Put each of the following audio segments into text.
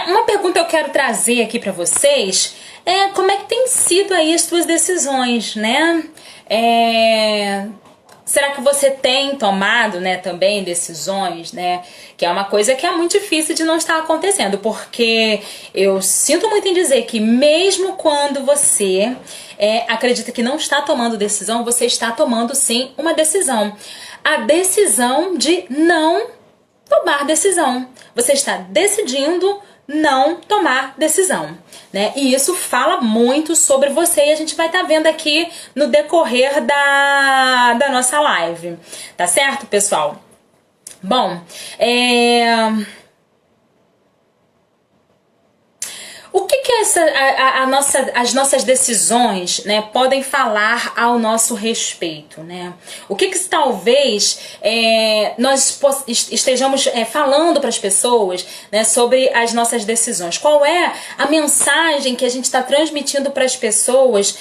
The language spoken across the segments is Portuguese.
Uma pergunta que eu quero trazer aqui para vocês é como é que tem sido aí as suas decisões, né? Será que você tem tomado, né, também decisões, né? Que é uma coisa que é muito difícil de não estar acontecendo, porque eu sinto muito em dizer que mesmo quando você acredita que não está tomando decisão, você está tomando sim uma decisão. A decisão de não tomar decisão. Você está decidindo não tomar decisão, né? E isso fala muito sobre você e a gente vai estar vendo aqui no decorrer da nossa live, tá certo, pessoal? Bom, o que as nossas decisões, né, podem falar ao nosso respeito, né? O que talvez nós estejamos falando para as pessoas, né, sobre as nossas decisões? Qual é a mensagem que a gente está transmitindo para as pessoas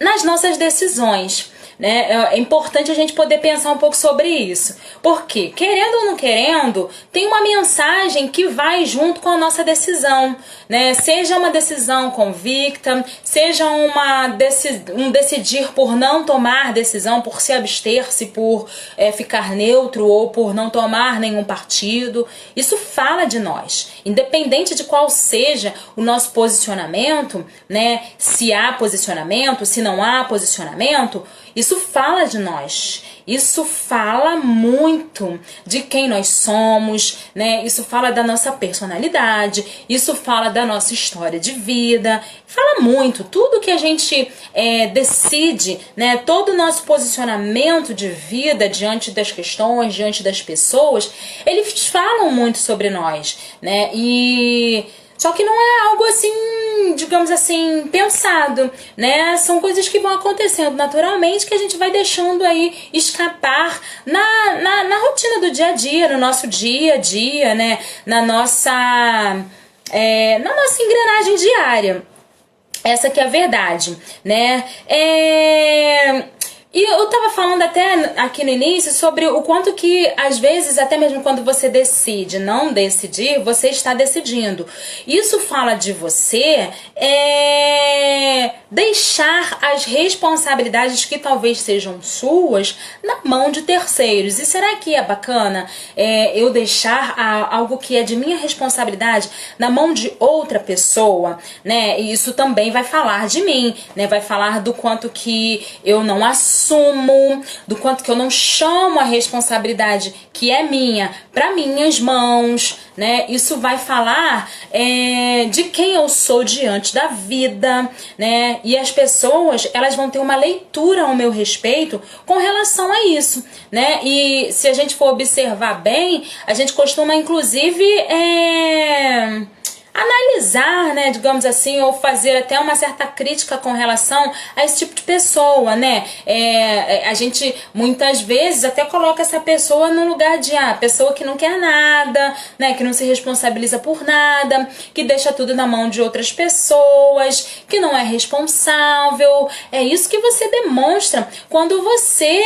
nas nossas decisões? Né? É importante a gente poder pensar um pouco sobre isso. Porque, querendo ou não querendo, tem uma mensagem que vai junto com a nossa decisão, né? Seja uma decisão convicta, seja um decidir por não tomar decisão, por se abster-se, por ficar neutro ou por não tomar nenhum partido. Isso fala de nós. Independente de qual seja o nosso posicionamento, né? Se há posicionamento, se não há posicionamento, isso fala de nós, isso fala muito de quem nós somos, né? Isso fala da nossa personalidade, isso fala da nossa história de vida, fala muito. Tudo que a gente decide, né? Todo o nosso posicionamento de vida diante das questões, diante das pessoas, eles falam muito sobre nós, né? Só que não é algo assim, digamos assim, pensado, né? São coisas que vão acontecendo naturalmente, que a gente vai deixando aí escapar na rotina do dia a dia, no nosso dia a dia, né? Na nossa engrenagem diária. Essa que é a verdade, né? E eu tava falando até aqui no início sobre o quanto que, às vezes, até mesmo quando você decide não decidir, você está decidindo. Isso fala de você deixar as responsabilidades que talvez sejam suas na mão de terceiros. E será que é bacana eu deixar algo que é de minha responsabilidade na mão de outra pessoa, né? E isso também vai falar de mim, né? Vai falar do quanto que eu não assumo, do quanto que eu não chamo a responsabilidade que é minha para minhas mãos, né? Isso vai falar de quem eu sou diante da vida, né? E as pessoas, elas vão ter uma leitura ao meu respeito com relação a isso, né? E se a gente for observar bem, a gente costuma inclusive analisar, né, digamos assim, ou fazer até uma certa crítica com relação a esse tipo de pessoa, né? A gente muitas vezes até coloca essa pessoa no lugar de pessoa que não quer nada, né, que não se responsabiliza por nada, que deixa tudo na mão de outras pessoas, que não é responsável. É isso que você demonstra quando você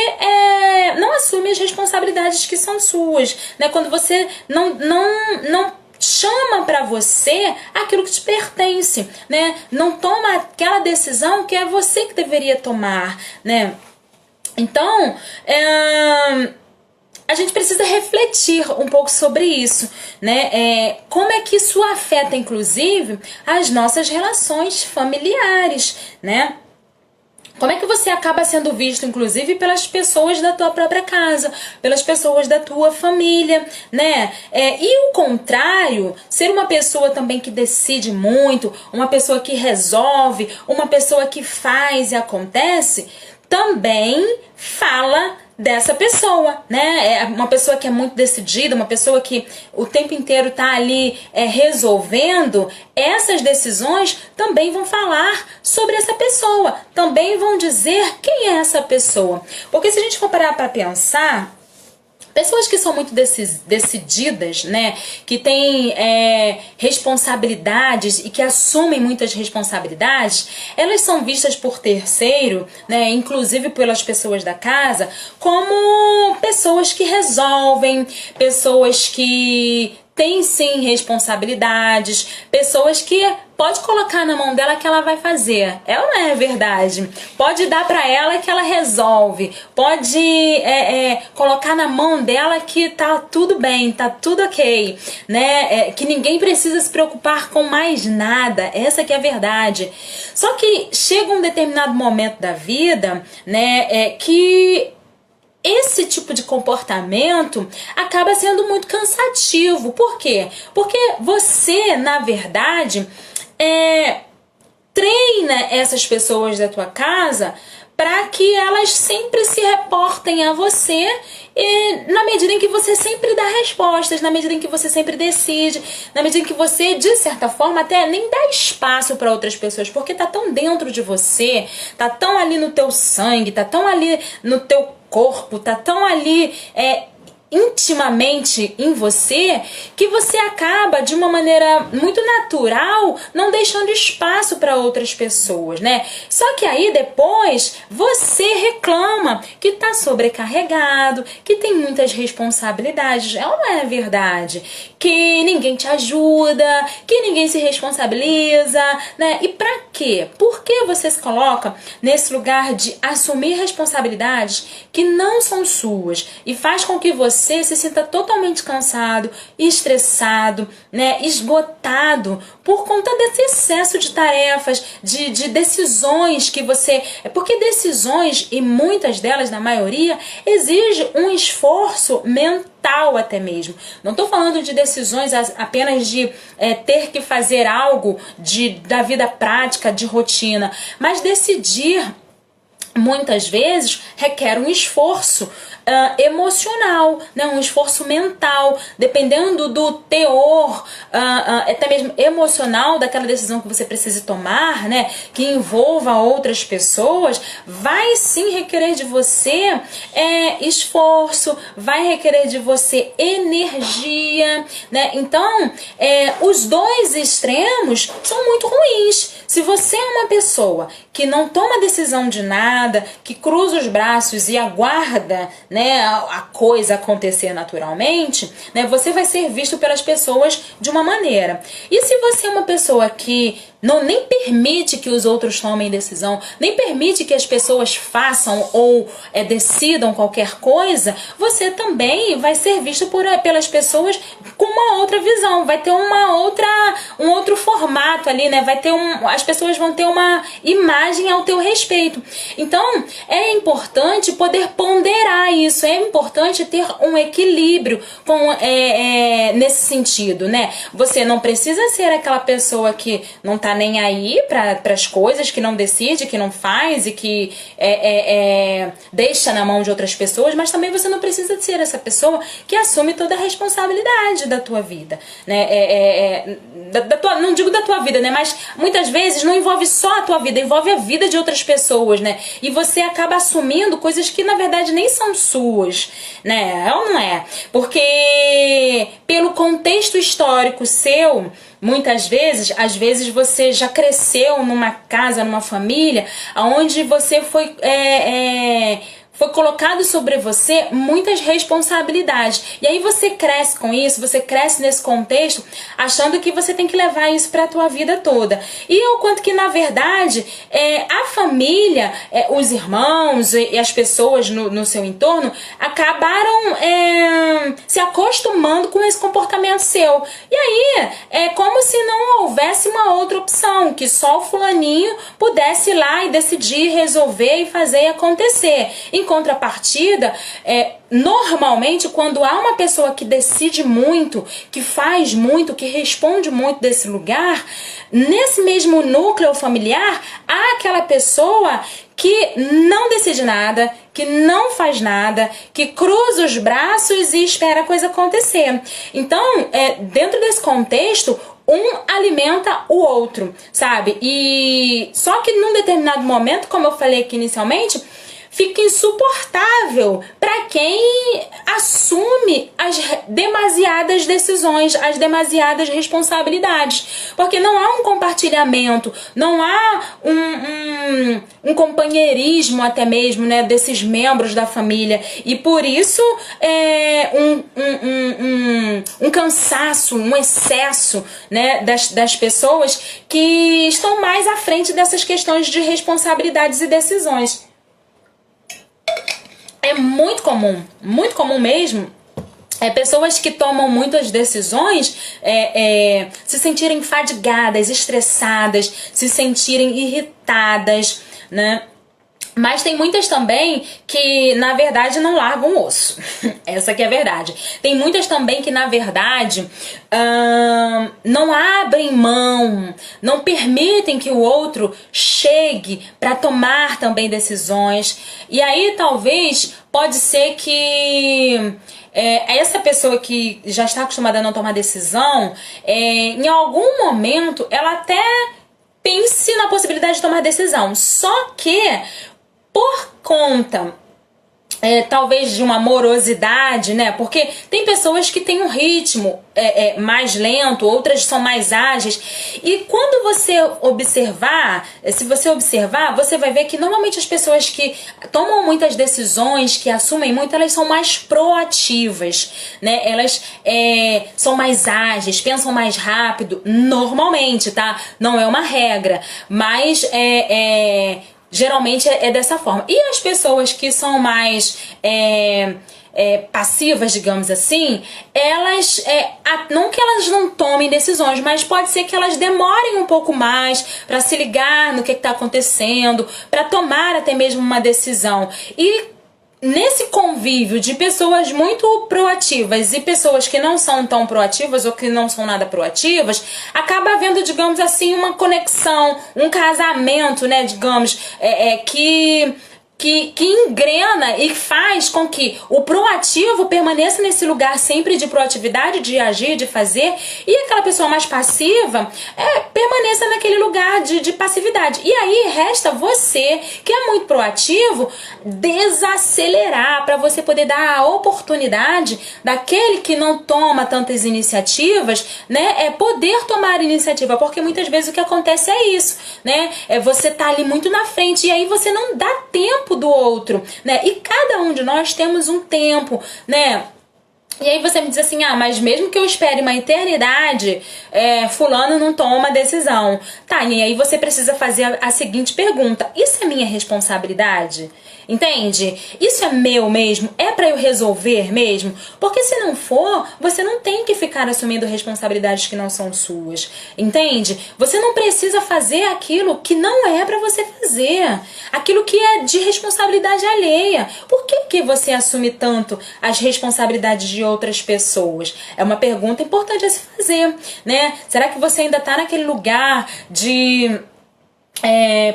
não assume as responsabilidades que são suas, né? Quando você não chama para você aquilo que te pertence, né? Não toma aquela decisão que é você que deveria tomar, né? Então, a gente precisa refletir um pouco sobre isso, né? Como é que isso afeta, inclusive, as nossas relações familiares, né? Como é que você acaba sendo visto, inclusive, pelas pessoas da tua própria casa, pelas pessoas da tua família, né? E o contrário, ser uma pessoa também que decide muito, uma pessoa que resolve, uma pessoa que faz e acontece, também fala dessa pessoa, né? Uma pessoa que é muito decidida, uma pessoa que o tempo inteiro tá ali resolvendo, essas decisões também vão falar sobre essa pessoa, também vão dizer quem é essa pessoa. Porque se a gente for parar para pensar, pessoas que são muito decididas, né, que têm responsabilidades e que assumem muitas responsabilidades, elas são vistas por terceiro, né, inclusive pelas pessoas da casa, como pessoas que resolvem, pessoas que tem sim responsabilidades, pessoas que pode colocar na mão dela que ela vai fazer, é ou não é verdade? Pode dar pra ela que ela resolve, pode colocar na mão dela que tá tudo bem, tá tudo ok, né? Que ninguém precisa se preocupar com mais nada, essa que é a verdade. Só que chega um determinado momento da vida, né, que esse tipo de comportamento acaba sendo muito cansativo. Por quê? Porque você, na verdade, treina essas pessoas da tua casa para que elas sempre se reportem a você, e na medida em que você sempre dá respostas, na medida em que você sempre decide, na medida em que você, de certa forma, até nem dá espaço para outras pessoas, porque tá tão dentro de você, tá tão ali no teu sangue, tá tão ali no teu corpo, tá tão ali intimamente em você, que você acaba de uma maneira muito natural não deixando espaço para outras pessoas, né? Só que aí depois você reclama que tá sobrecarregado, que tem muitas responsabilidades. É ou não é verdade? Que ninguém te ajuda, que ninguém se responsabiliza, né? E pra quê? Por que você se coloca nesse lugar de assumir responsabilidades que não são suas e faz com que você se sinta totalmente cansado, estressado, né, esgotado por conta desse excesso de tarefas, de decisões que você... Porque decisões, e muitas delas, na maioria, exigem um esforço mental até mesmo. Não estou falando de decisões apenas de ter que fazer algo da vida prática, de rotina, mas decidir muitas vezes requer um esforço emocional, né? Um esforço mental, dependendo do teor, até mesmo emocional daquela decisão que você precisa tomar, né? Que envolva outras pessoas, vai sim requerer de você esforço, vai requerer de você energia, né? Então, os dois extremos são muito ruins. Se você é uma pessoa que não toma decisão de nada, que cruza os braços e aguarda, né, a coisa acontecer naturalmente, né, você vai ser visto pelas pessoas de uma maneira. E se você é uma pessoa que nem permite que os outros tomem decisão, nem permite que as pessoas façam ou decidam qualquer coisa, você também vai ser visto pelas pessoas com uma outra visão, vai ter um outro formato ali, né? As pessoas vão ter uma imagem ao teu respeito. Então, é importante poder ponderar isso, é importante ter um equilíbrio nesse sentido, né? Você não precisa ser aquela pessoa que não tá nem aí para as coisas, que não decide, que não faz e que deixa na mão de outras pessoas, mas também você não precisa ser essa pessoa que assume toda a responsabilidade da tua vida, né? Não digo da tua vida, né? Mas muitas vezes não envolve só a tua vida, envolve a vida de outras pessoas, né? E você acaba assumindo coisas que na verdade nem são suas, né? É ou não é? Porque pelo contexto histórico seu, muitas vezes, às vezes você já cresceu numa casa, numa família, onde você foi colocado sobre você muitas responsabilidades. E aí você cresce com isso, você cresce nesse contexto, achando que você tem que levar isso para a tua vida toda. E o quanto que, na verdade, a família, os irmãos e as pessoas no seu entorno acabaram se acostumando com esse comportamento seu. E aí, é como se não houvesse uma outra opção, que só o fulaninho pudesse ir lá e decidir, resolver e fazer acontecer. Em contrapartida, normalmente quando há uma pessoa que decide muito, que faz muito, que responde muito desse lugar, nesse mesmo núcleo familiar, há aquela pessoa que não decide nada, que não faz nada, que cruza os braços e espera a coisa acontecer. Então, dentro desse contexto, um alimenta o outro, sabe? E só que num determinado momento, como eu falei aqui inicialmente, fica insuportável para quem assume as demasiadas decisões, as demasiadas responsabilidades. Porque não há um compartilhamento, não há um companheirismo até mesmo, né, desses membros da família. E por isso um cansaço, um excesso, né, das pessoas que estão mais à frente dessas questões de responsabilidades e decisões. É muito comum mesmo, pessoas que tomam muitas decisões se sentirem fadigadas, estressadas, se sentirem irritadas, né? Mas tem muitas também que, na verdade, não largam o osso. Essa que é a verdade. Tem muitas também que, na verdade, não abrem mão, não permitem que o outro chegue para tomar também decisões. E aí, talvez, pode ser que essa pessoa que já está acostumada a não tomar decisão, em algum momento, ela até pense na possibilidade de tomar decisão. Só que por conta, talvez de uma morosidade, né? Porque tem pessoas que têm um ritmo mais lento, outras são mais ágeis. E quando você observar, se você observar, você vai ver que normalmente as pessoas que tomam muitas decisões, que assumem muito, elas são mais proativas, né? Elas são mais ágeis, pensam mais rápido, normalmente, tá? Não é uma regra, mas geralmente é dessa forma. E as pessoas que são mais passivas, digamos assim, elas, não que elas não tomem decisões, mas pode ser que elas demorem um pouco mais para se ligar no que está acontecendo, para tomar até mesmo uma decisão. E nesse convívio de pessoas muito proativas e pessoas que não são tão proativas ou que não são nada proativas, acaba havendo, digamos assim, uma conexão, um casamento, né, digamos, que engrena e faz com que o proativo permaneça nesse lugar sempre de proatividade, de agir, de fazer, e aquela pessoa mais passiva permaneça naquele lugar de passividade. E aí resta você, que é muito proativo, desacelerar para você poder dar a oportunidade daquele que não toma tantas iniciativas, né, poder tomar iniciativa, porque muitas vezes o que acontece é isso, né, você tá ali muito na frente e aí você não dá tempo do outro, né? E cada um de nós temos um tempo, né? E aí você me diz assim, mas mesmo que eu espere uma eternidade, fulano não toma decisão. Tá, e aí você precisa fazer a seguinte pergunta: isso é minha responsabilidade? Entende? Isso é meu mesmo? É pra eu resolver mesmo? Porque se não for, você não tem que ficar assumindo responsabilidades que não são suas. Entende? Você não precisa fazer aquilo que não é pra você fazer. Aquilo que é de responsabilidade alheia. Por que você assume tanto as responsabilidades de outras pessoas? É uma pergunta importante a se fazer, né? Será que você ainda tá naquele lugar de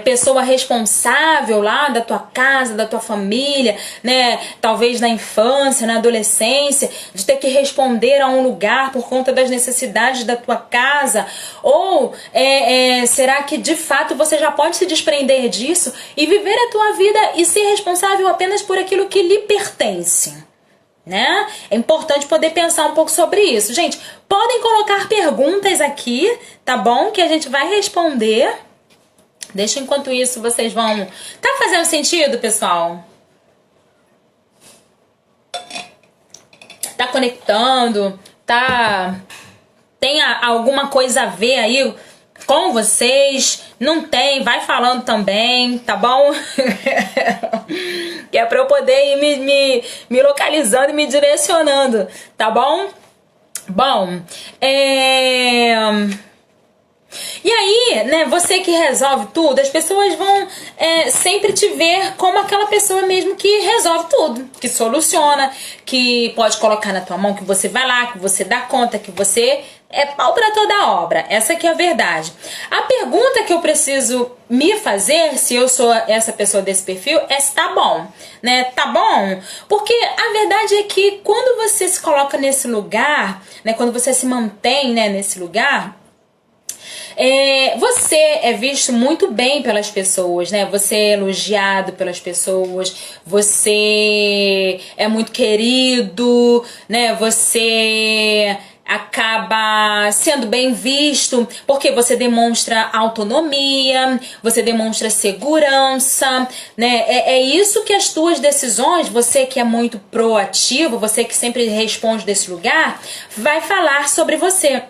pessoa responsável lá da tua casa, da tua família, né? Talvez na infância, na adolescência, de ter que responder a um lugar por conta das necessidades da tua casa? Ou será que de fato você já pode se desprender disso e viver a tua vida e ser responsável apenas por aquilo que lhe pertence? Né? É importante poder pensar um pouco sobre isso. Gente, podem colocar perguntas aqui, tá bom? Que a gente vai responder. Deixa enquanto isso vocês vão... Tá fazendo sentido, pessoal? Tá conectando? Tem alguma coisa a ver aí com vocês? Não tem? Vai falando também, tá bom? Que é pra eu poder ir me localizando e me direcionando, tá bom? Bom, E aí, né, você que resolve tudo, as pessoas vão sempre te ver como aquela pessoa mesmo que resolve tudo, que soluciona, que pode colocar na tua mão, que você vai lá, que você dá conta, que você é pau pra toda obra. Essa que é a verdade. A pergunta que eu preciso me fazer, se eu sou essa pessoa desse perfil, é se tá bom, né? Tá bom? Porque a verdade é que quando você se coloca nesse lugar, né, quando você se mantém, né, nesse lugar, Você é visto muito bem pelas pessoas, né? Você é elogiado pelas pessoas, você é muito querido, né? Você acaba sendo bem visto porque você demonstra autonomia, você demonstra segurança, né? É isso que as tuas decisões, você que é muito proativo, você que sempre responde desse lugar, vai falar sobre você.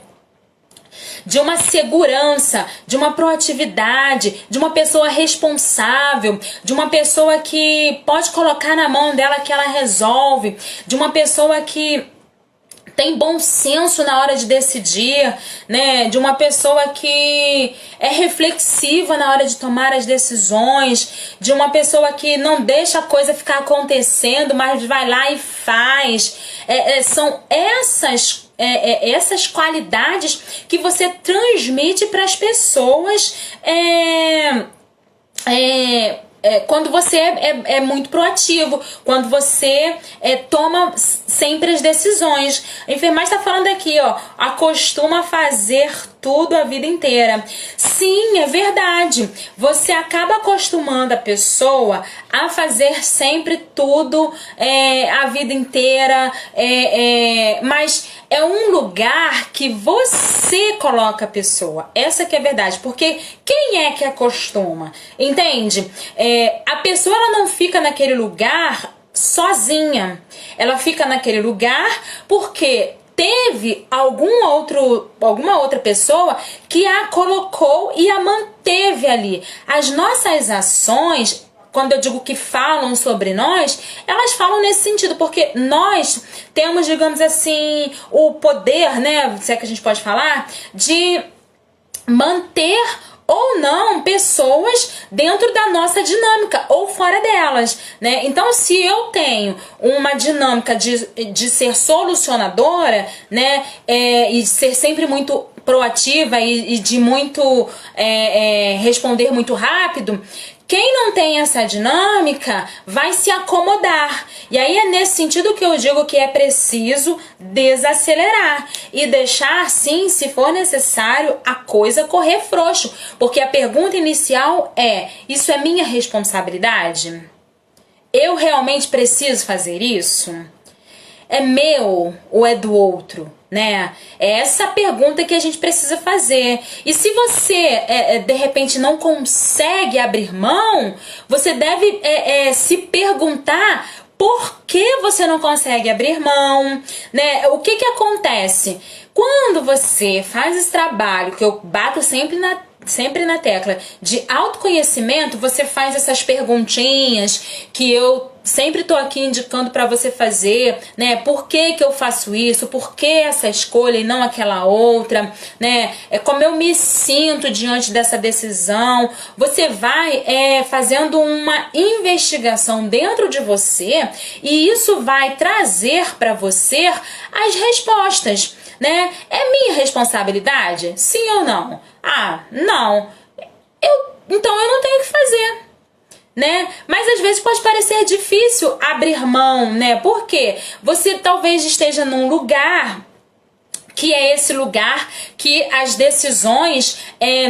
De uma segurança, de uma proatividade, de uma pessoa responsável, de uma pessoa que pode colocar na mão dela que ela resolve, de uma pessoa que tem bom senso na hora de decidir, né? De uma pessoa que é reflexiva na hora de tomar as decisões, de uma pessoa que não deixa a coisa ficar acontecendo, mas vai lá e faz. São essas qualidades que você transmite para as pessoas. Quando você é muito proativo, quando você toma sempre as decisões. A enfermagem está falando aqui, ó, acostuma fazer tudo a vida inteira. Sim, é verdade. Você acaba acostumando a pessoa a fazer sempre tudo a vida inteira, mas é um lugar que você coloca a pessoa. Essa que é a verdade, porque quem é que acostuma? Entende? A pessoa ela não fica naquele lugar sozinha. Ela fica naquele lugar porque teve alguma outra pessoa que a colocou e a manteve ali. As nossas ações, quando eu digo que falam sobre nós, elas falam nesse sentido, porque nós temos, digamos assim, o poder, né, se é que a gente pode falar, de manter ou não pessoas dentro da nossa dinâmica ou fora delas, né? Então, se eu tenho uma dinâmica de ser solucionadora, né, e ser sempre muito proativa e de muito responder muito rápido, quem não tem essa dinâmica vai se acomodar. E aí é nesse sentido que eu digo que é preciso desacelerar e deixar, sim, se for necessário, a coisa correr frouxo. Porque a pergunta inicial é: isso é minha responsabilidade? Eu realmente preciso fazer isso? É meu ou é do outro? Né? É essa pergunta que a gente precisa fazer. E se você de repente não consegue abrir mão, você deve se perguntar por que você não consegue abrir mão, né? O que acontece? Quando você faz esse trabalho, que eu bato sempre na tecla de autoconhecimento, você faz essas perguntinhas que eu sempre tô aqui indicando para você fazer, né? Por que que eu faço isso? Por que essa escolha e não aquela outra, né? Como eu me sinto diante dessa decisão. Você vai fazendo uma investigação dentro de você e isso vai trazer para você as respostas, né? É minha responsabilidade? Sim ou não? Ah, não. Então eu não tenho o que fazer, né? Mas às vezes pode parecer difícil abrir mão, né? Porque você talvez esteja num lugar que é esse lugar que as decisões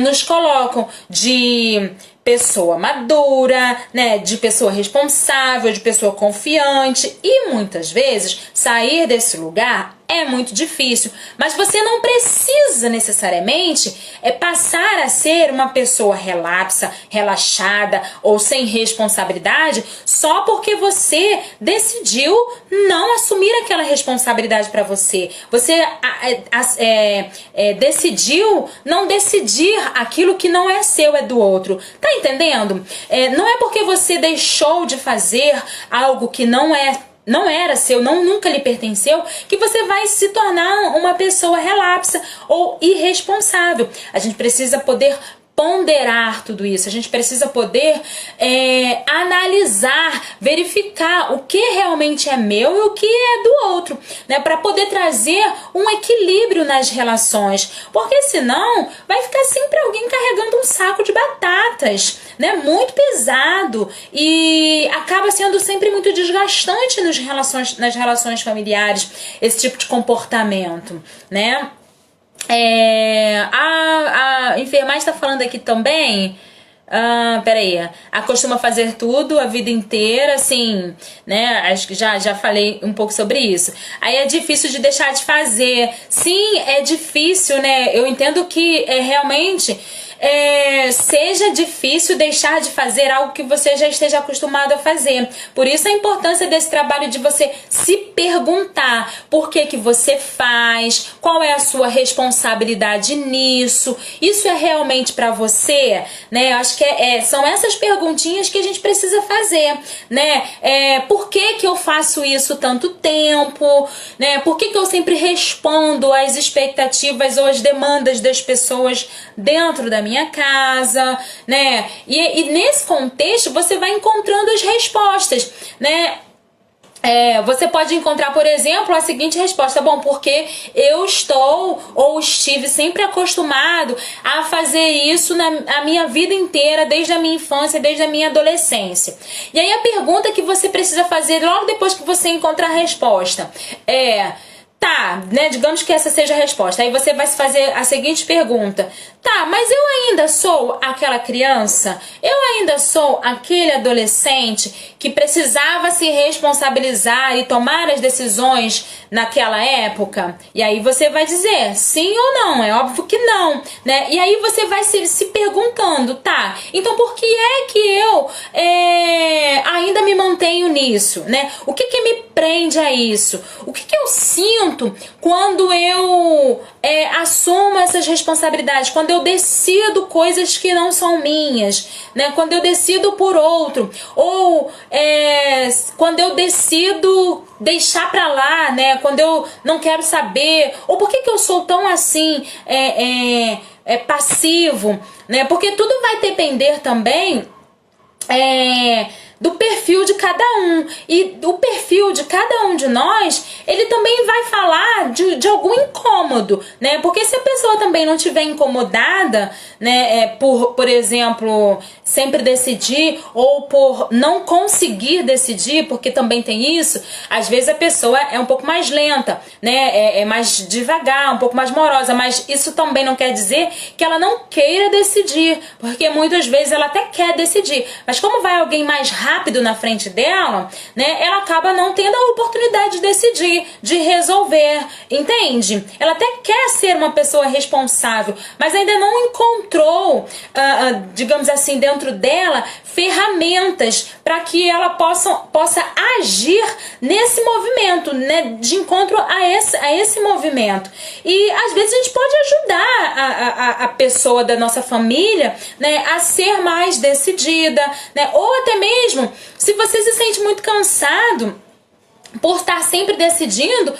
nos colocam de pessoa madura, né, de pessoa responsável, de pessoa confiante, e muitas vezes sair desse lugar é muito difícil, mas você não precisa necessariamente passar a ser uma pessoa relapsa, relaxada ou sem responsabilidade só porque você decidiu não assumir aquela responsabilidade para você. Você decidiu não decidir aquilo que não é seu, é do outro. Tá entendendo? Não é porque você deixou de fazer algo que não era seu, nunca lhe pertenceu, que você vai se tornar uma pessoa relapsa ou irresponsável. A gente precisa poder ponderar tudo isso, a gente precisa poder analisar, verificar o que realmente é meu e o que é do outro, né, para poder trazer um equilíbrio nas relações, porque senão vai ficar sempre alguém carregando um saco de batatas, né, muito pesado, e acaba sendo sempre muito desgastante nas relações familiares esse tipo de comportamento, né? A enfermagem está falando aqui também. Peraí, acostuma fazer tudo a vida inteira, assim, né? Acho que já falei um pouco sobre isso. Aí é difícil de deixar de fazer. Sim, é difícil, né? Eu entendo que realmente seja difícil deixar de fazer algo que você já esteja acostumado a fazer. Por isso a importância desse trabalho de você se perguntar por que que você faz, qual é a sua responsabilidade nisso, isso é realmente pra você, né? Eu acho que são essas perguntinhas que a gente precisa fazer, né? Por que que eu faço isso tanto tempo, né? Por que que eu sempre respondo às expectativas ou às demandas das pessoas dentro da minha casa, né? E nesse contexto você vai encontrando as respostas, né? Você pode encontrar, por exemplo, a seguinte resposta: bom, porque eu estou ou estive sempre acostumado a fazer isso a minha vida inteira, desde a minha infância, desde a minha adolescência. E aí a pergunta que você precisa fazer logo depois que você encontrar a resposta tá, né? Digamos que essa seja a resposta. Aí você vai se fazer a seguinte pergunta: tá, mas eu ainda sou aquela criança? Eu ainda sou aquele adolescente que precisava se responsabilizar e tomar as decisões naquela época? E aí você vai dizer sim ou não. É óbvio que não, né? E aí você vai se perguntando: tá, então por que é que eu ainda me mantenho nisso, né? O que que me prende a isso? O que que eu sinto quando eu assumo essas responsabilidades, quando eu decido coisas que não são minhas, né? Quando eu decido por outro, ou quando eu decido deixar pra lá, né? Quando eu não quero saber, ou por que que eu sou tão assim passivo, né? Porque tudo vai depender também do perfil de cada um. E o perfil de cada um de nós, ele também vai falar de algum incômodo, né? Porque se a pessoa também não estiver incomodada, né, por exemplo, sempre decidir, ou por não conseguir decidir, porque também tem isso, às vezes a pessoa é um pouco mais lenta, né? É mais devagar, um pouco mais morosa, mas isso também não quer dizer que ela não queira decidir, porque muitas vezes ela até quer decidir, mas como vai alguém mais rápido na frente dela, né, ela acaba não tendo a oportunidade de decidir, de resolver, entende? Ela até quer ser uma pessoa responsável, mas ainda não encontrou, digamos assim, dentro dela, ferramentas para que ela possa agir nesse movimento, né, de encontro a esse movimento. E às vezes a gente pode ajudar a pessoa da nossa família, né, a ser mais decidida, né, ou até mesmo se você se sente muito cansado por estar sempre decidindo,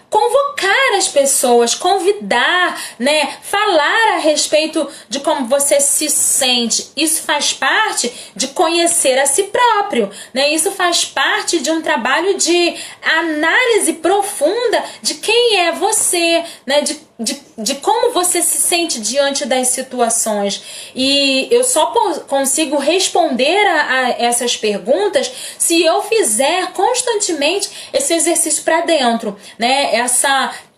convocar as pessoas, convidar, né, falar a respeito de como você se sente. Isso faz parte de conhecer a si próprio, né? Isso faz parte de um trabalho de análise profunda de quem é você, né? De como você se sente diante das situações. E eu só consigo responder a essas perguntas se eu fizer constantemente esse exercício para dentro, né?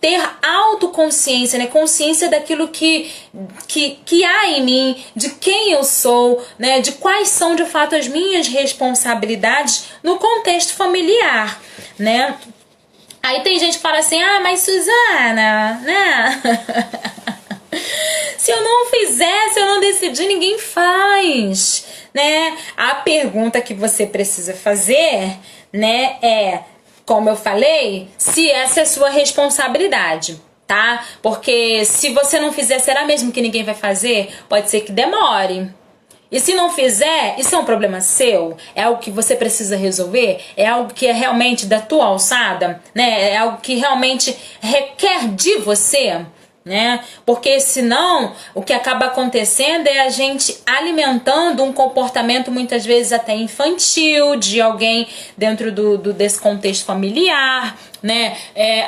Ter autoconsciência, né? Consciência daquilo que há em mim, de quem eu sou, né? De quais são de fato as minhas responsabilidades no contexto familiar, né? Aí tem gente que fala assim: mas Suzana, né? Se eu não fizer, se eu não decidir, ninguém faz, né? A pergunta que você precisa fazer, né, como eu falei, se essa é a sua responsabilidade, tá? Porque se você não fizer, será mesmo que ninguém vai fazer? Pode ser que demore. E se não fizer, isso é um problema seu? É algo que você precisa resolver? É algo que é realmente da tua alçada? Né? É algo que realmente requer de você? Né? Porque senão o que acaba acontecendo é a gente alimentando um comportamento muitas vezes até infantil de alguém dentro desse contexto familiar, né?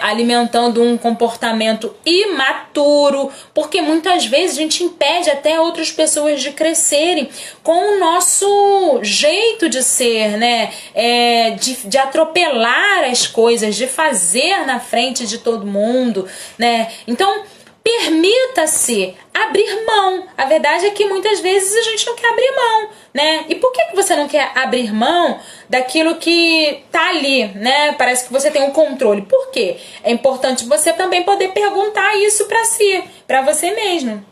Alimentando um comportamento imaturo, porque muitas vezes a gente impede até outras pessoas de crescerem com o nosso jeito de ser, né? De atropelar as coisas, de fazer na frente de todo mundo, né? Então, permita-se abrir mão. A verdade é que muitas vezes a gente não quer abrir mão, né? E por que você não quer abrir mão daquilo que tá ali, né? Parece que você tem um controle. Por quê? É importante você também poder perguntar isso pra si, pra você mesmo.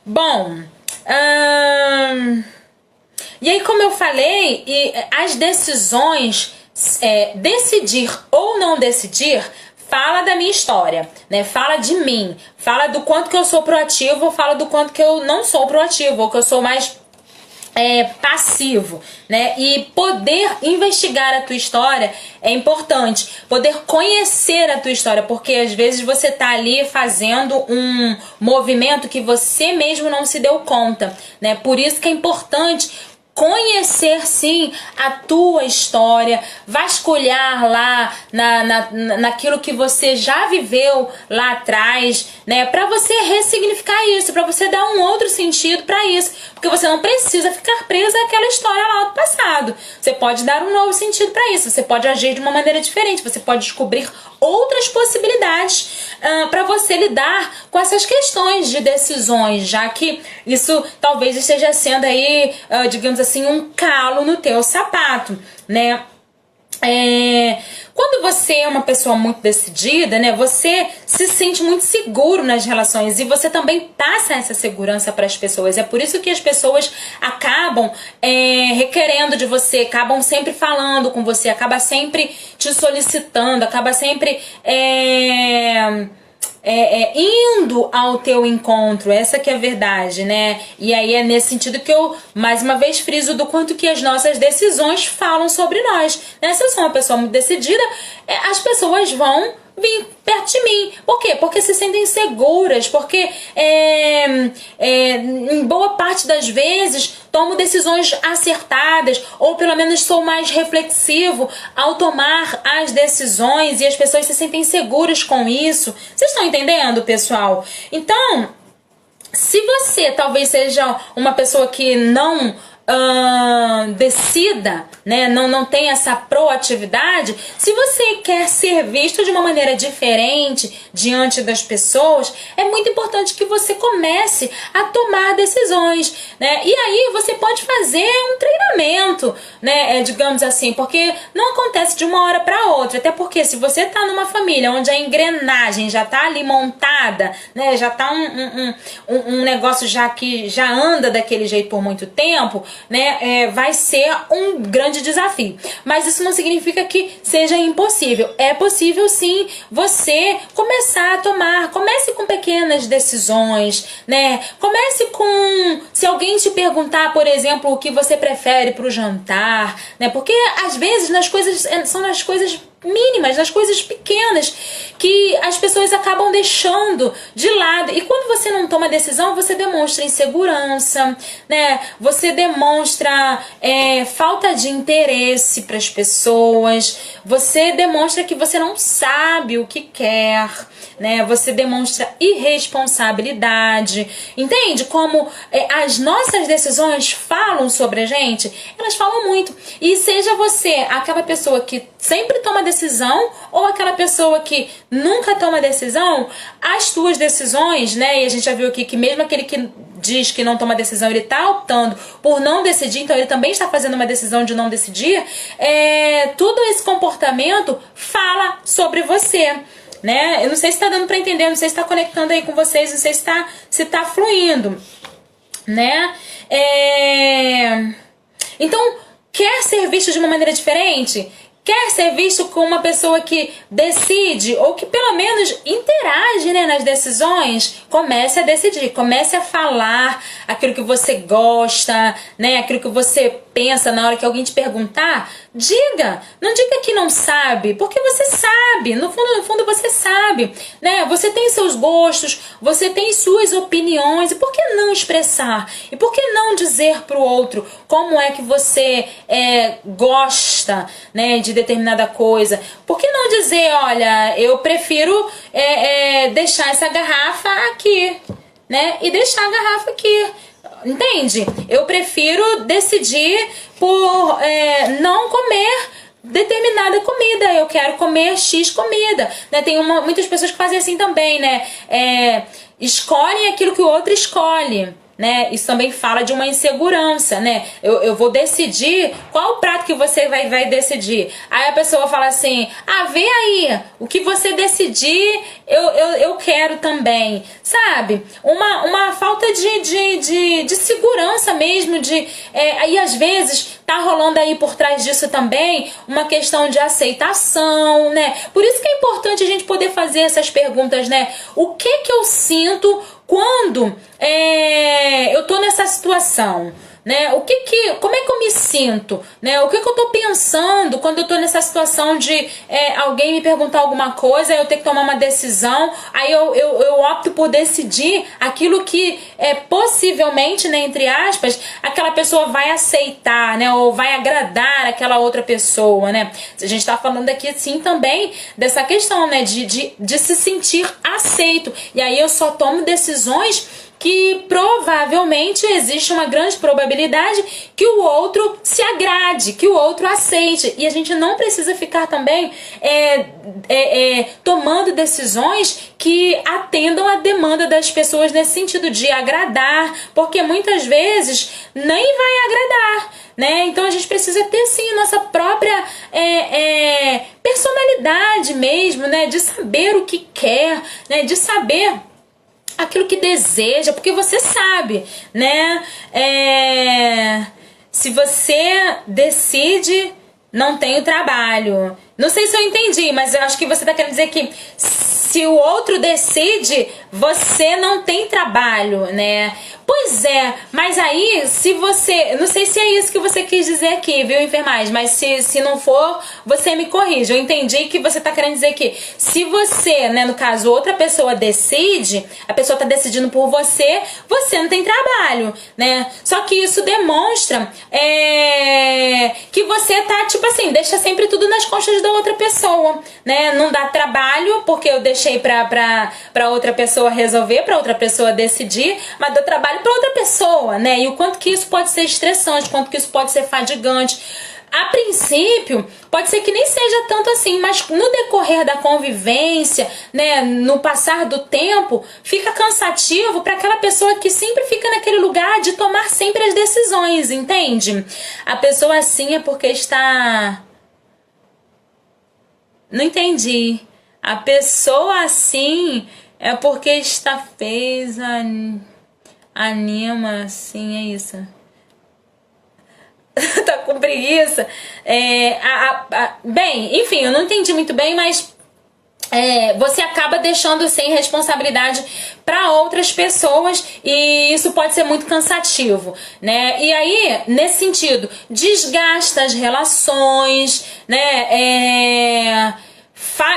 Bom, e aí, como eu falei, as decisões, decidir ou não decidir, fala da minha história, né? Fala de mim, fala do quanto que eu sou proativo, fala do quanto que eu não sou proativo, ou que eu sou mais passivo, né? E poder investigar a tua história é importante, poder conhecer a tua história, porque às vezes você tá ali fazendo um movimento que você mesmo não se deu conta, né? Por isso que é importante conhecer sim a tua história, vasculhar lá naquilo que você já viveu lá atrás, né? Pra você ressignificar isso, pra você dar um outro sentido pra isso, porque você não precisa ficar presa àquela história lá do passado. Você pode dar um novo sentido pra isso, você pode agir de uma maneira diferente, você pode descobrir outras possibilidades para você lidar com essas questões de decisões, já que isso talvez esteja sendo aí, digamos assim, um calo no teu sapato, né? Quando você é uma pessoa muito decidida, né, você se sente muito seguro nas relações e você também passa essa segurança para as pessoas. É por isso que as pessoas acabam requerendo de você, acabam sempre falando com você, acaba sempre te solicitando, acaba sempre indo ao teu encontro. Essa que é a verdade, né? E aí é nesse sentido que eu, mais uma vez, friso do quanto que as nossas decisões falam sobre nós, né? Se eu sou uma pessoa muito decidida, as pessoas vão vir perto de mim. Por quê? Porque se sentem seguras, porque em boa parte das vezes tomo decisões acertadas, ou pelo menos sou mais reflexivo ao tomar as decisões e as pessoas se sentem seguras com isso. Vocês estão entendendo, pessoal? Então, se você talvez seja uma pessoa que não decida, né, não tem essa proatividade, se você quer ser visto de uma maneira diferente diante das pessoas, é muito importante que você comece a tomar decisões, né? E aí você pode fazer um treinamento, né, digamos assim, porque não acontece de uma hora para outra, até porque se você tá numa família onde a engrenagem já tá ali montada, né, já tá um negócio já que já anda daquele jeito por muito tempo, né, vai ser um grande desafio. Mas isso não significa que seja impossível. É possível sim você começar a tomar. Comece com pequenas decisões, né? Comece com, se alguém te perguntar, por exemplo, o que você prefere pro jantar, né? Porque às vezes são nas coisas mínimas, nas coisas pequenas que as pessoas acabam deixando de lado. E quando você não toma decisão, você demonstra insegurança, né? Você demonstra falta de interesse para as pessoas. Você demonstra que você não sabe o que quer, né? Você demonstra irresponsabilidade. Entende como as nossas decisões falam sobre a gente? Elas falam muito. E seja você aquela pessoa que sempre toma decisão ou aquela pessoa que nunca toma decisão, as tuas decisões, né? E a gente já viu aqui que mesmo aquele que diz que não toma decisão, ele está optando por não decidir, então ele também está fazendo uma decisão de não decidir. Tudo esse comportamento fala sobre você, né? Eu não sei se está dando para entender, não sei se está conectando aí com vocês, não sei se tá fluindo, né? Então, quer ser visto de uma maneira diferente? Quer ser visto como uma pessoa que decide ou que pelo menos interage, né, nas decisões? Comece a decidir, comece a falar aquilo que você gosta, né, aquilo que você pensa na hora que alguém te perguntar. Diga, não diga que não sabe, porque você sabe, no fundo você sabe, né? Você tem seus gostos, você tem suas opiniões, e por que não expressar? E por que não dizer pro outro como é que você gosta, né, de determinada coisa? Por que não dizer, olha, eu prefiro deixar essa garrafa aqui, né? E deixar a garrafa aqui. Entende? Eu prefiro decidir por não comer determinada comida, eu quero comer X comida, né? Tem muitas pessoas que fazem assim também, né? Escolhem aquilo que o outro escolhe, né? Isso também fala de uma insegurança, né? Eu vou decidir qual o prato que você vai decidir. Aí a pessoa fala assim, vê aí, o que você decidir, eu quero também, sabe? Uma falta de segurança mesmo, e às vezes tá rolando aí por trás disso também uma questão de aceitação, né? Por isso que é importante a gente poder fazer essas perguntas, né? O que eu sinto quando eu tô nessa situação, né? Como é que eu me sinto, né? O que eu tô pensando quando eu tô nessa situação de alguém me perguntar alguma coisa, eu ter que tomar uma decisão, aí eu opto por decidir aquilo que possivelmente, né, entre aspas, aquela pessoa vai aceitar, né? Ou vai agradar aquela outra pessoa, né? A gente tá falando aqui, sim, também dessa questão, né? De se sentir aceito. E aí eu só tomo decisões que provavelmente existe uma grande probabilidade que o outro se agrade, que o outro aceite. E a gente não precisa ficar também tomando decisões que atendam a demanda das pessoas nesse sentido de agradar, porque muitas vezes nem vai agradar, né? Então a gente precisa ter sim nossa própria personalidade mesmo, né? De saber o que quer, né? De saber aquilo que deseja, porque você sabe, né? Se você decide, não tem o trabalho. Não sei se eu entendi, mas eu acho que você tá querendo dizer que se o outro decide, você não tem trabalho, né? Pois é, mas aí, se você... Não sei se é isso que você quis dizer aqui, viu, enfermagem? Mas se não for, você me corrige. Eu entendi que você tá querendo dizer que se você, né, no caso, outra pessoa decide, a pessoa tá decidindo por você, você não tem trabalho, né? Só que isso demonstra que você tá, tipo assim, deixa sempre tudo nas costas da outra pessoa, né? Não dá trabalho, porque eu deixei pra outra pessoa resolver, pra outra pessoa decidir, mas dá trabalho pra outra pessoa, né? E o quanto que isso pode ser estressante, quanto que isso pode ser fadigante. A princípio, pode ser que nem seja tanto assim, mas no decorrer da convivência, né, no passar do tempo, fica cansativo para aquela pessoa que sempre fica naquele lugar de tomar sempre as decisões, entende? A pessoa assim é porque está... Não entendi. A pessoa assim é porque está anima, assim, é isso. Tá com preguiça. Bem, enfim, eu não entendi muito bem, mas você acaba deixando sem responsabilidade para outras pessoas e isso pode ser muito cansativo, né? E aí, nesse sentido, desgasta as relações, né?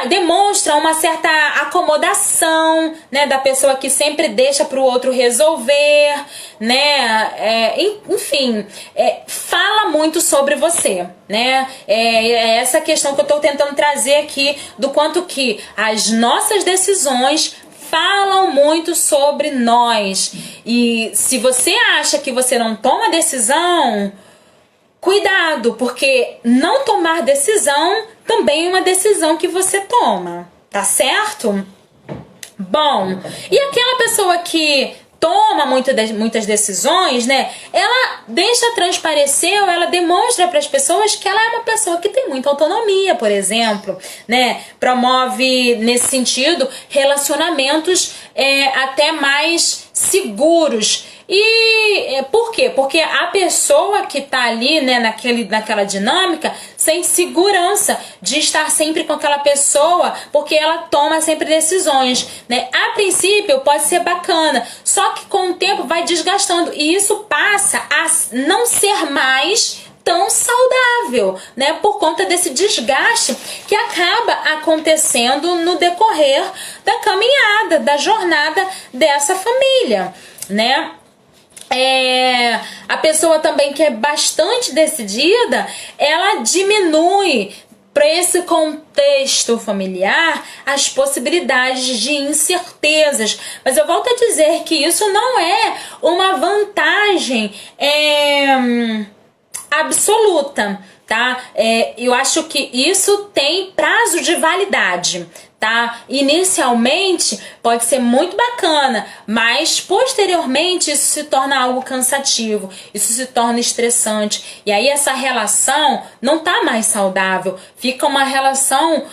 Demonstra uma certa acomodação, né, da pessoa que sempre deixa para o outro resolver, né, enfim, fala muito sobre você, né, essa questão que eu estou tentando trazer aqui do quanto que as nossas decisões falam muito sobre nós. E se você acha que você não toma decisão, cuidado, porque não tomar decisão também é uma decisão que você toma, tá certo? Bom, e aquela pessoa que toma muitas decisões, né? Ela deixa transparecer ou ela demonstra para as pessoas que ela é uma pessoa que tem muita autonomia, por exemplo, né? Promove, nesse sentido, relacionamentos até mais seguros. E por quê? Porque a pessoa que tá ali, né, naquela dinâmica, sente segurança de estar sempre com aquela pessoa, porque ela toma sempre decisões, né? A princípio pode ser bacana, só que com o tempo vai desgastando e isso passa a não ser mais tão saudável, né? Por conta desse desgaste que acaba acontecendo no decorrer da caminhada, da jornada dessa família, né? A pessoa também que é bastante decidida, ela diminui para esse contexto familiar, as possibilidades de incertezas. Mas eu volto a dizer que isso não é uma vantagem absoluta, tá? Eu acho que isso tem prazo de validade, tá? Inicialmente pode ser muito bacana, mas posteriormente isso se torna algo cansativo, isso se torna estressante, e aí essa relação não tá mais saudável, fica uma relação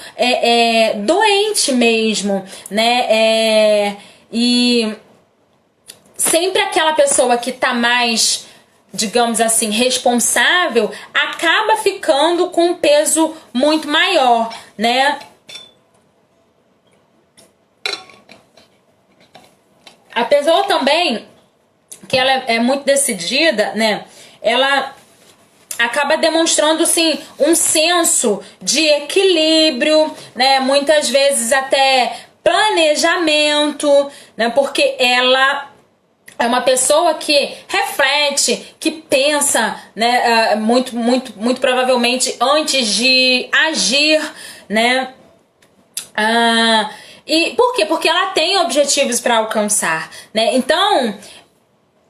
doente mesmo, né? E sempre aquela pessoa que tá mais, digamos assim, responsável, acaba ficando com um peso muito maior, né? A pessoa também, que ela é muito decidida, né? Ela acaba demonstrando, sim, um senso de equilíbrio, né? Muitas vezes até planejamento, né? Porque ela é uma pessoa que reflete, que pensa, né? Muito provavelmente antes de agir, né? E por quê? Porque ela tem objetivos para alcançar, né? Então,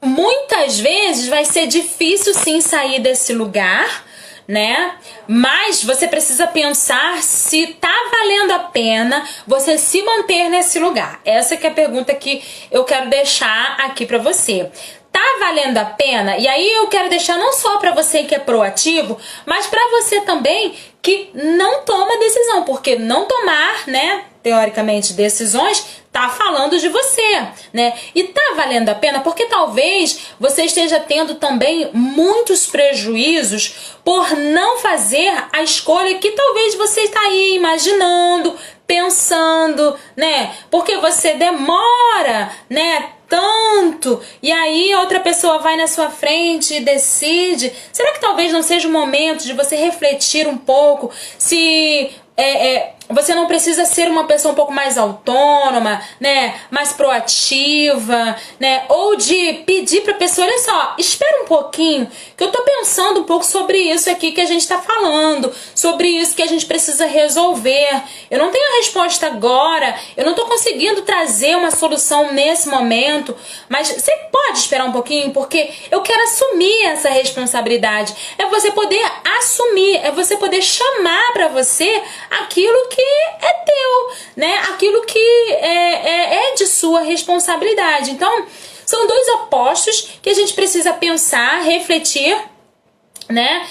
muitas vezes vai ser difícil sim sair desse lugar, né? Mas você precisa pensar se tá valendo a pena você se manter nesse lugar. Essa que é a pergunta que eu quero deixar aqui para você. Tá valendo a pena? E aí eu quero deixar não só para você que é proativo, mas para você também que não toma decisão, porque não tomar, né, teoricamente, decisões, tá falando de você, né? E tá valendo a pena porque talvez você esteja tendo também muitos prejuízos por não fazer a escolha que talvez você está aí imaginando, pensando, né? Porque você demora, né, tanto, e aí outra pessoa vai na sua frente e decide. Será que talvez não seja o momento de você refletir um pouco se você não precisa ser uma pessoa um pouco mais autônoma, né, mais proativa, né, ou de pedir pra pessoa, olha só, espera um pouquinho, que eu tô pensando um pouco sobre isso aqui que a gente tá falando, sobre isso que a gente precisa resolver. Eu não tenho a resposta agora, eu não tô conseguindo trazer uma solução nesse momento, mas você pode esperar um pouquinho, porque eu quero assumir essa responsabilidade. É você poder assumir, é você poder chamar pra você aquilo que é teu, né? Aquilo que é de sua responsabilidade. Então, são dois opostos que a gente precisa pensar, refletir, né?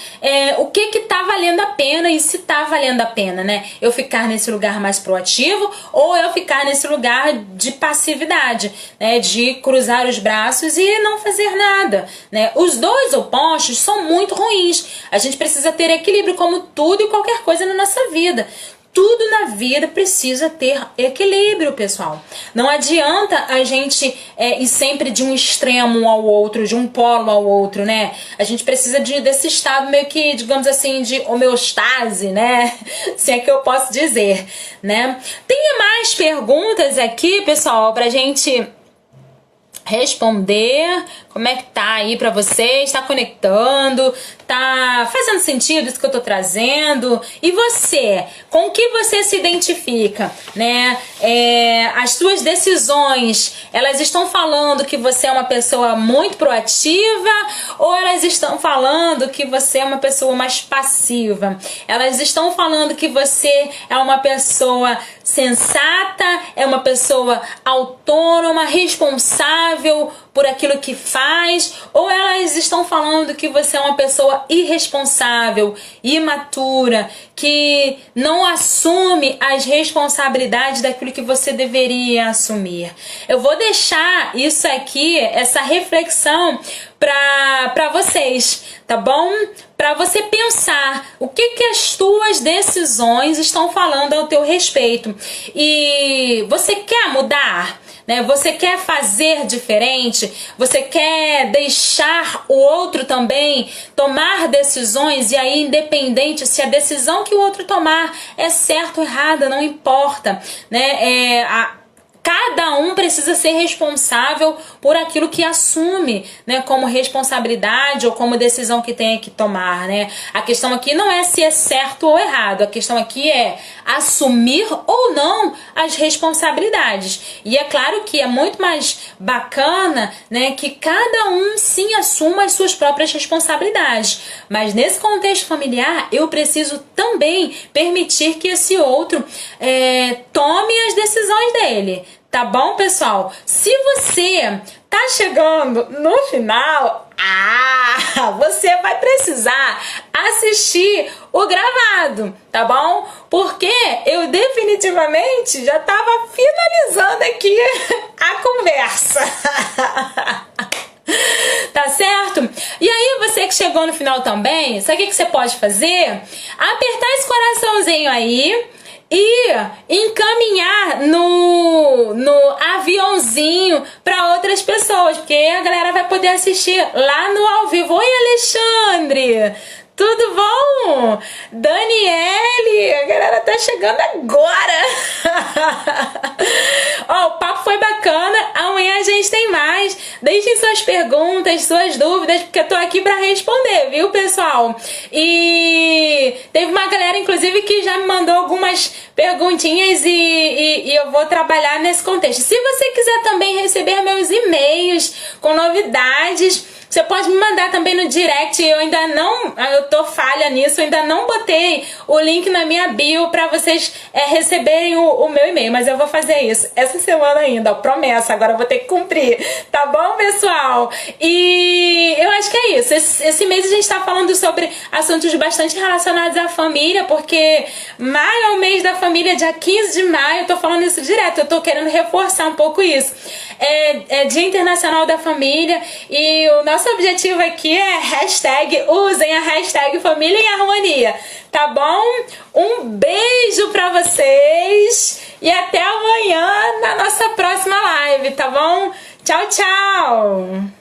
O que tá valendo a pena e se tá valendo a pena, né? Eu ficar nesse lugar mais proativo ou eu ficar nesse lugar de passividade, né? De cruzar os braços e não fazer nada, né? Os dois opostos são muito ruins. A gente precisa ter equilíbrio, como tudo e qualquer coisa na nossa vida. Tudo na vida precisa ter equilíbrio, pessoal. Não adianta a gente ir sempre de um extremo ao outro, de um polo ao outro, né? A gente precisa desse estado meio que, digamos assim, de homeostase, né? Se é que eu posso dizer, né? Tem mais perguntas aqui, pessoal, pra gente responder. Como é que tá aí pra vocês? Tá conectando? Tá fazendo sentido isso que eu tô trazendo? E você? Com o que você se identifica, né? As suas decisões, elas estão falando que você é uma pessoa muito proativa ou elas estão falando que você é uma pessoa mais passiva? Elas estão falando que você é uma pessoa sensata, é uma pessoa autônoma, responsável por aquilo que faz, ou elas estão falando que você é uma pessoa irresponsável, imatura, que não assume as responsabilidades daquilo que você deveria assumir? Eu vou deixar isso aqui, essa reflexão para vocês, tá bom? Para você pensar o que as tuas decisões estão falando ao teu respeito. E você quer mudar? Né? Você quer fazer diferente? Você quer deixar o outro também tomar decisões? E aí, independente se a decisão que o outro tomar é certa ou errada, não importa, né? cada um precisa ser responsável por aquilo que assume, né, como responsabilidade ou como decisão que tem que tomar, né? A questão aqui não é se é certo ou errado, a questão aqui é assumir ou não as responsabilidades. E é claro que é muito mais bacana, né, que cada um sim assuma as suas próprias responsabilidades. Mas nesse contexto familiar, eu preciso também permitir que esse outro tome as decisões dele. Tá bom, pessoal? Se você tá chegando no final, você vai precisar assistir o gravado, tá bom? Porque eu definitivamente já tava finalizando aqui a conversa. Tá certo? E aí, você que chegou no final também, sabe o que você pode fazer? Apertar esse coraçãozinho aí e encaminhar no aviãozinho para outras pessoas, porque a galera vai poder assistir lá no ao vivo. Oi, Alexandre! Tudo bom? Daniele, a galera tá chegando agora. Ó, o papo foi bacana. Amanhã a gente tem mais. Deixem suas perguntas, suas dúvidas, porque eu tô aqui pra responder, viu, pessoal? E teve uma galera, inclusive, que já me mandou algumas perguntinhas e eu vou trabalhar nesse contexto. Se você quiser também receber meus e-mails com novidades, você pode me mandar também no direct. Eu tô falha nisso, eu ainda não botei o link na minha bio pra vocês receberem o meu e-mail, mas eu vou fazer isso essa semana ainda, promessa, agora eu vou ter que cumprir, tá bom, pessoal? E eu acho que é isso, esse mês a gente tá falando sobre assuntos bastante relacionados à família, porque maio é o mês da família, dia 15 de maio, eu tô falando isso direto, eu tô querendo reforçar um pouco isso. É Dia Internacional da Família e o nosso objetivo aqui é usem a hashtag Família em Harmonia, tá bom? Um beijo pra vocês e até amanhã na nossa próxima live, tá bom? Tchau, tchau!